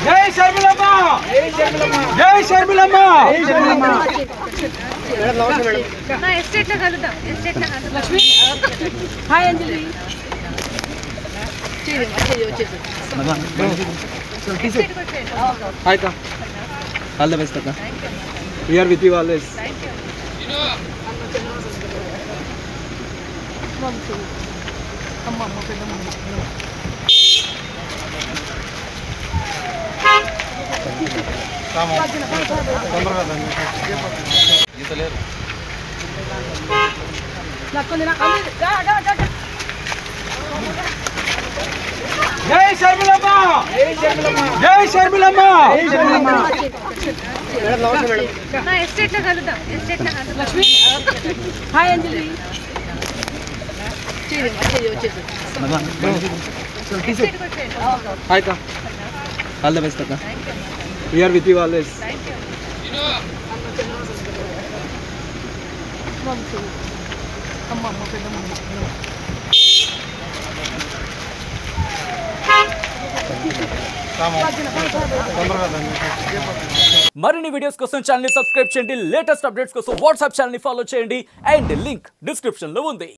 జై శర్మిలమ్మ జై శర్మిలమ్మ ఎస్టేట్ లో కలుద్దాం లక్ష్మి హాయ్ అంజలి హాయ్ కా ఆల్ ద బెస్ట్ అక్క we are with you always జై శర్మిలమ్మ జై శర్మిలమ్మ ఎస్టేట్ లో కలుద్దాం లక్ష్మి హాయ్ అంజలి హాయ్ కా ఆల్ ద బెస్ట్ అక్క we are with you always మరిన్ని వీడియోస్ కోసం ఛానల్ ని సబ్స్క్రైబ్ చేయండి, లేటెస్ట్ అప్డేట్స్ కోసం వాట్సాప్ ఛానల్ ని ఫాలో చేయండి అండ్ లింక్ డిస్క్రిప్షన్ లో ఉంది.